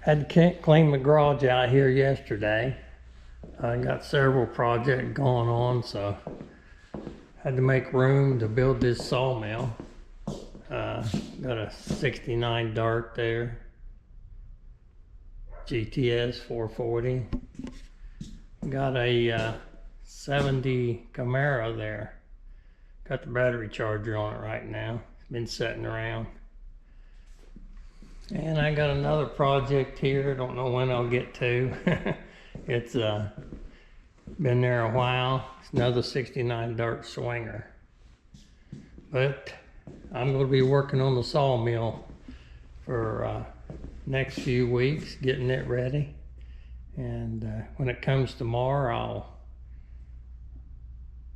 Had to clean my garage out here yesterday. I got several projects going on, so had to make room to build this sawmill. Got a 69 Dart there, GTS 440. Got a 70 Camaro there. Got the battery charger on it right now. It's been sitting around. And I got another project here. Don't know when I'll get to. It's been there a while. It's another 69 Dart Swinger. But I'm going to be working on the sawmill for next few weeks, getting it ready. And when it comes tomorrow,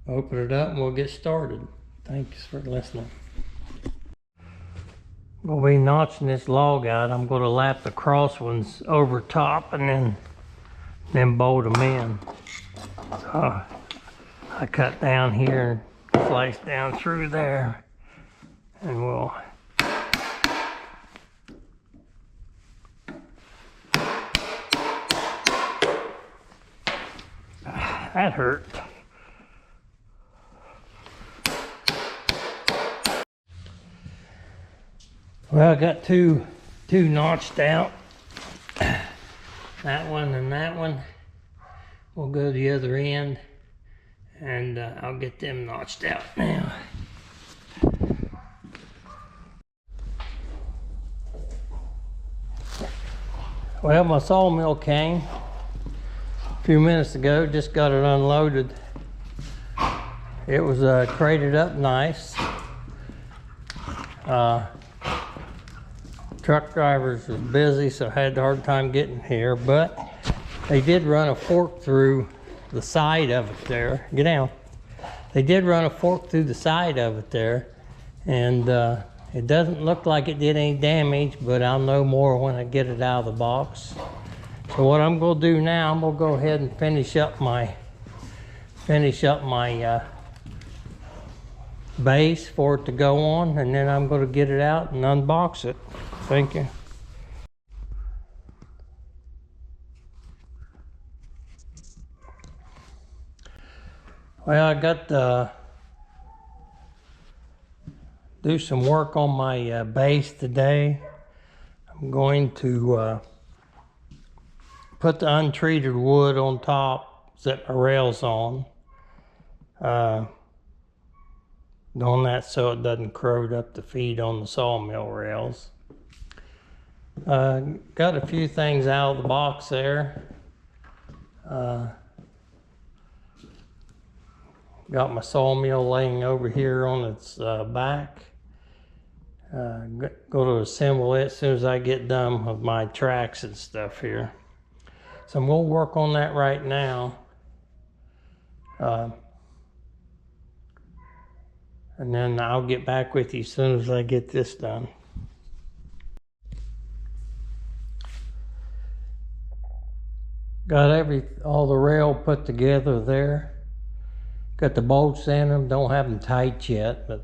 I'll open it up and we'll get started. Thanks for listening. I'm going to be notching this log out. I'm going to lap the cross ones over top and then bolt them in. So I cut down here and slice down through there, and we'll that hurt. Well, I got two notched out. That one and that one. We'll go to the other end, and I'll get them notched out now. Well, my sawmill came a few minutes ago. Just got it unloaded. It was crated up nice. Truck drivers were busy, so I had a hard time getting here, but they did run a fork through the side of it there. Get down. They did run a fork through the side of it there, and it doesn't look like it did any damage, but I'll know more when I get it out of the box. So what I'm going to do now, I'm going to go ahead and finish up my base for it to go on, and then I'm going to get it out and unbox it. Thank you. Well, I got to do some work on my base today. I'm going to put the untreated wood on top, set my rails on. Doing that so it doesn't corrode up the feed on the sawmill rails. Got a few things out of the box there. Got my sawmill laying over here on its back. Go to assemble it as soon as I get done with my tracks and stuff here. So I'm going to work on that right now. And then I'll get back with you as soon as I get this done. Got all the rail put together there. Got the bolts in them, don't have them tight yet, but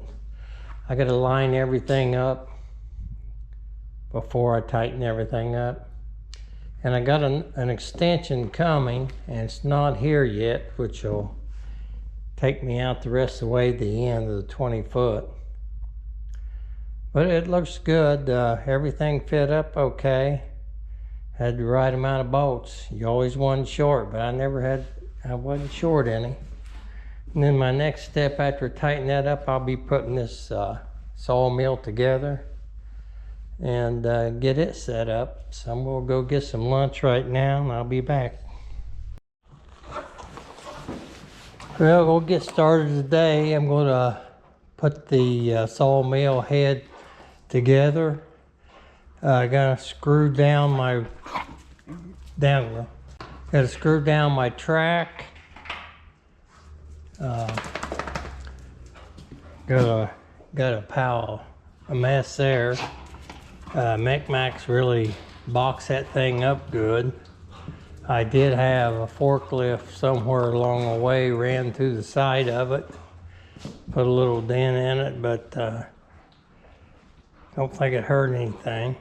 I got to line everything up before I tighten everything up. And I got an extension coming, and it's not here yet, which will take me out the rest of the way to the end of the 20 foot. But it looks good. Everything fit up okay. Had the right amount of bolts. You always wanted short, but I wasn't short any. And then my next step after tightening that up, I'll be putting this sawmill together and get it set up. So I'm gonna go get some lunch right now, and I'll be back. Well, we'll get started today. I'm gonna put the sawmill head together. I gotta screw down my track. Got a pile, a mess there. MechMaxx really boxed that thing up good. I did have a forklift somewhere along the way, ran through the side of it, put a little dent in it, but don't think it hurt anything.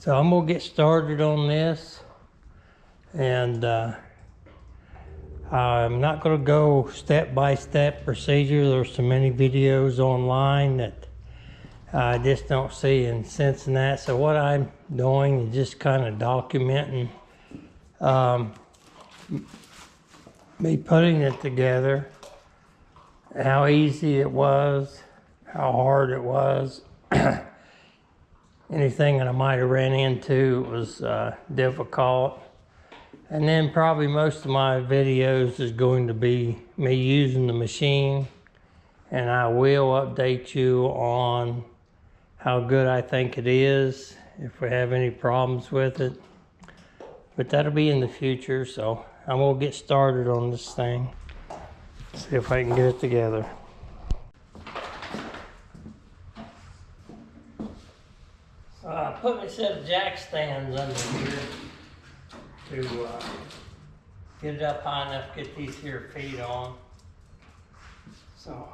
So I'm gonna get started on this, and I'm not gonna go step-by-step procedure. There's so many videos online that I just don't see any sense in that. So what I'm doing is just kind of documenting me putting it together, how easy it was, how hard it was. Anything that I might have ran into was difficult. And then probably most of my videos is going to be me using the machine, and I will update you on how good I think it is, if we have any problems with it. But that'll be in the future, so I'm gonna get started on this thing. See if I can get it together. So I put a set of jack stands under here to get it up high enough to get these here feet on. So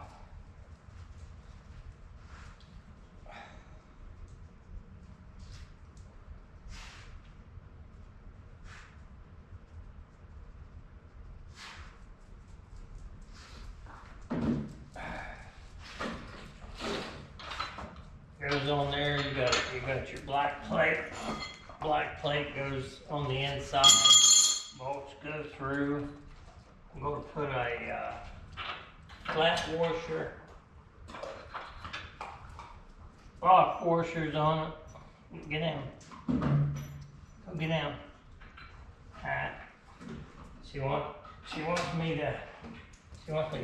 goes on there. You got your black plate. Black plate goes on the inside. Bolts go through. I'm going to put a flat washer, rock washers on it. Get down. Go get down. Alright. She wants me to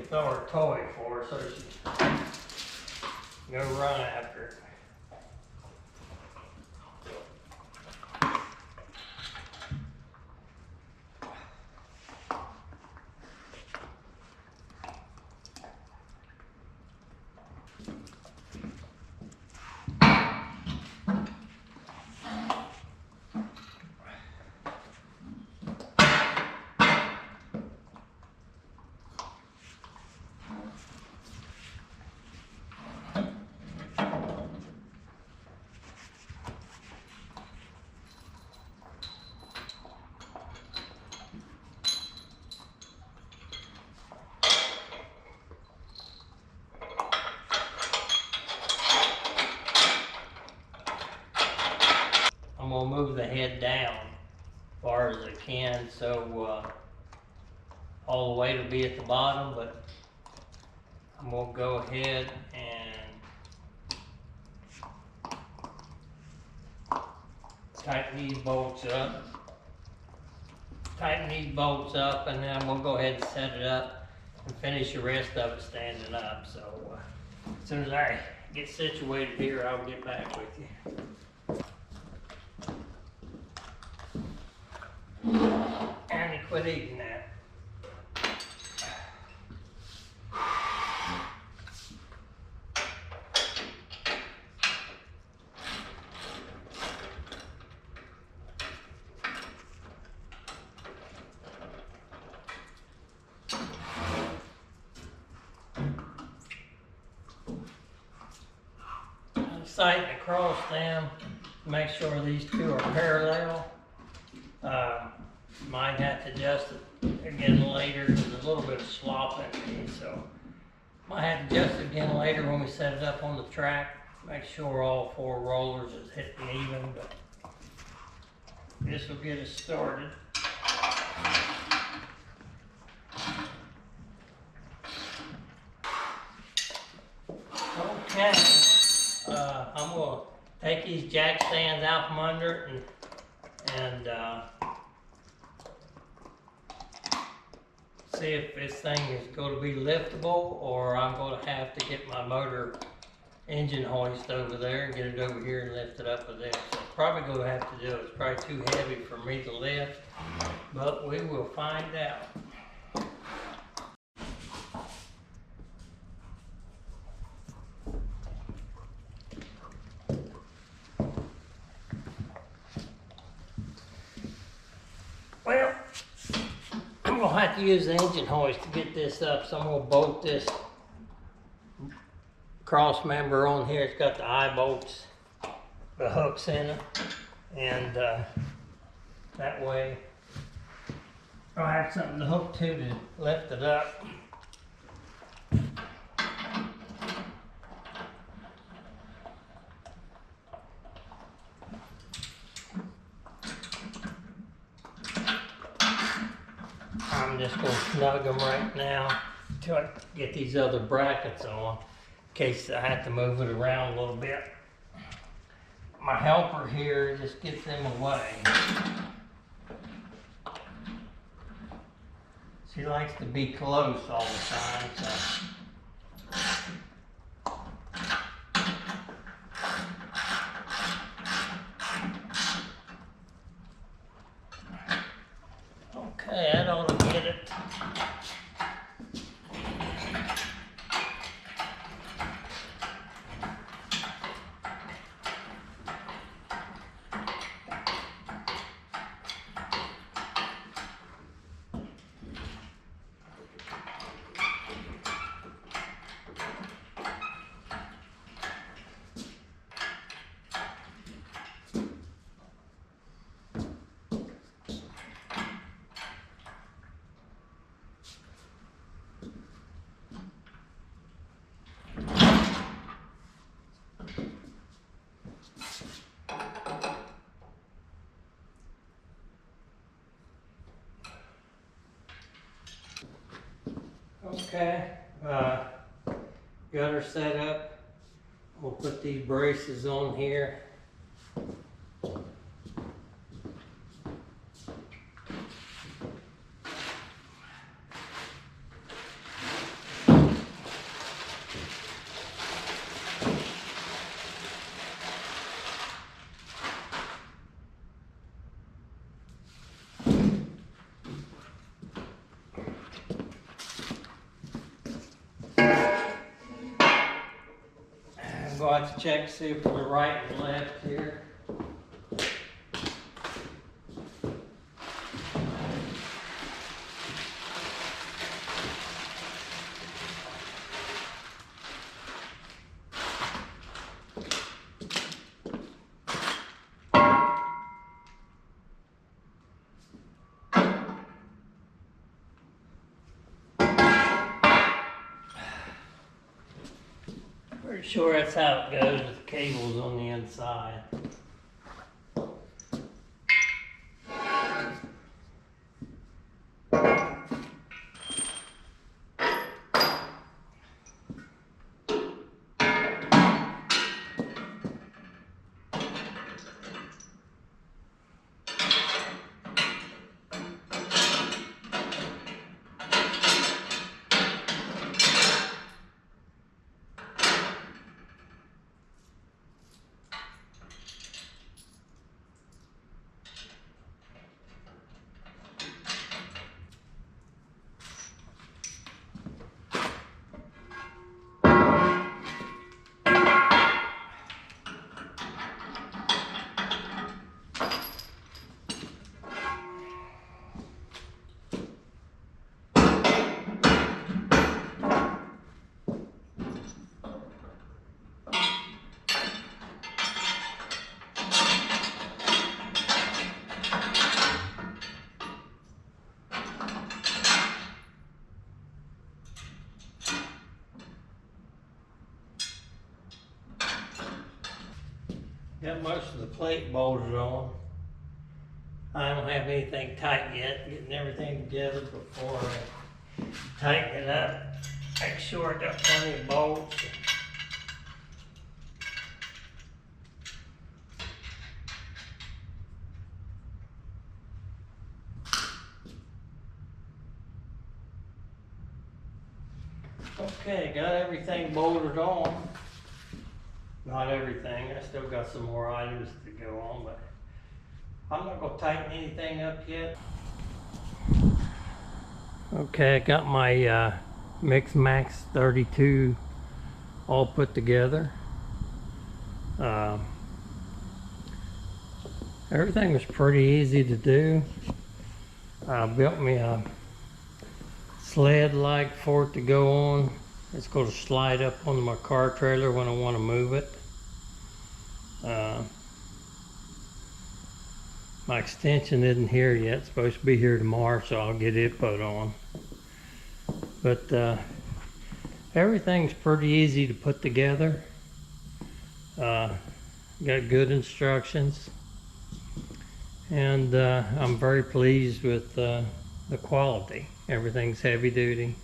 throw her toy for her so she can go run after it. I'm gonna move the head down as far as I can, so all the weight will be at the bottom, but I'm gonna go ahead and tighten these bolts up. And then I'm gonna go ahead and set it up and finish the rest of it standing up. So as soon as I get situated here, I'll get back with you. And he quit eating that. I'm sighting across them, make sure these two are parallel. Might have to adjust it again later. There's a little bit of slop in me, so might have to adjust it again later when we set it up on the track. Make sure all four rollers is hitting even, but this will get us started. Okay, I'm gonna take these jack stands out from under it and see if this thing is going to be liftable, or I'm going to have to get my motor engine hoist over there and get it over here and lift it up with this. So probably going to have to do it. It's probably too heavy for me to lift, but we will find out. Well, I'm going to have to use the engine hoist to get this up, so I'm going to bolt this cross member on here. It's got the eye bolts, the hooks in it. and that way I'll have something to hook to lift it up. I'm just going to snug them right now until I get these other brackets on, in case I have to move it around a little bit. My helper here just gets them away. She likes to be close all the time, so. Okay, that ought to get it. Okay, got her set up. We'll put these braces on here. I'm going to have to check, see for the right and left here. Pretty sure that's how it goes with the cables on the inside. Got most of the plate bolted on. I don't have anything tight yet. Getting everything together before I tighten it up. Make sure I got plenty of bolts. Okay, got everything bolted on. Not everything, I still got some more items to go on, but I'm not going to tighten anything up yet. Okay, I got my MechMaxx 32 all put together. Everything was pretty easy to do. I built me a sled like for it to go on. It's going to slide up onto my car trailer when I want to move it. My extension isn't here yet. It's supposed to be here tomorrow, so I'll get it put on. But everything's pretty easy to put together. Got good instructions, and I'm very pleased with the quality. Everything's heavy duty.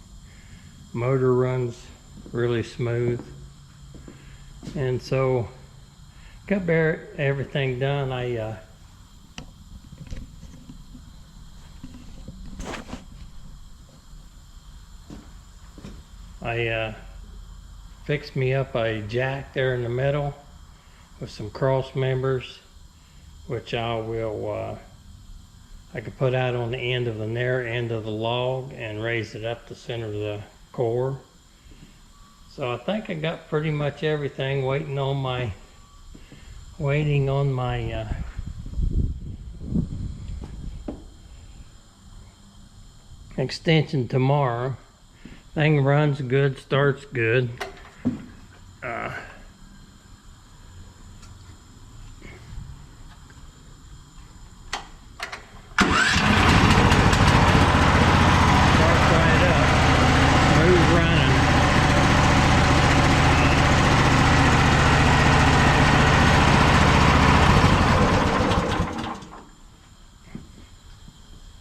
Motor runs really smooth, and so got everything done. I fixed me up a jack there in the middle with some cross members, which I could put out on the end of the narrow end of the log and raise it up the center of the core. So I think I got pretty much everything. Waiting on my extension tomorrow. Thing runs good, starts good.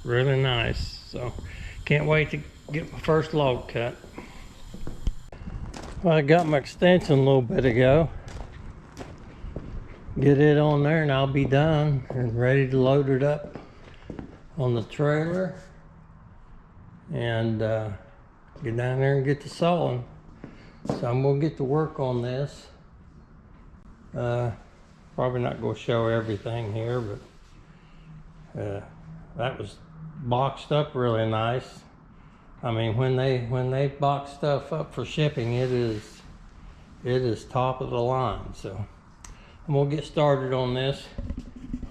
Really nice. So can't wait to get my first log cut. Well, I got my extension a little bit ago. Get it on there and I'll be done and ready to load it up on the trailer and get down there and get to sawing. So I'm gonna get to work on this. Probably not gonna show everything here, but that was boxed up really nice. I mean, when they box stuff up for shipping, it is top of the line. So I'm gonna get started on this.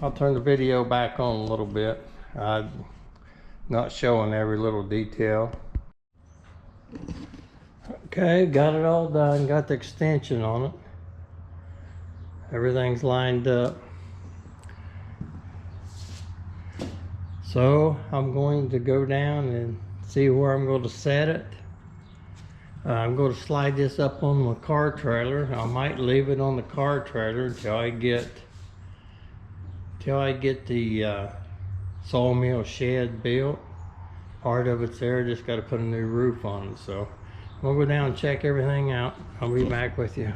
I'll turn the video back on a little bit. I'm not showing every little detail. Okay, got it all done. Got the extension on it. Everything's lined up. So I'm going to go down and see where I'm going to set it. I'm going to slide this up on the car trailer. I might leave it on the car trailer until I get the sawmill shed built. Part of it's there, just got to put a new roof on it. So I'm gonna go down and check everything out. I'll be back with you.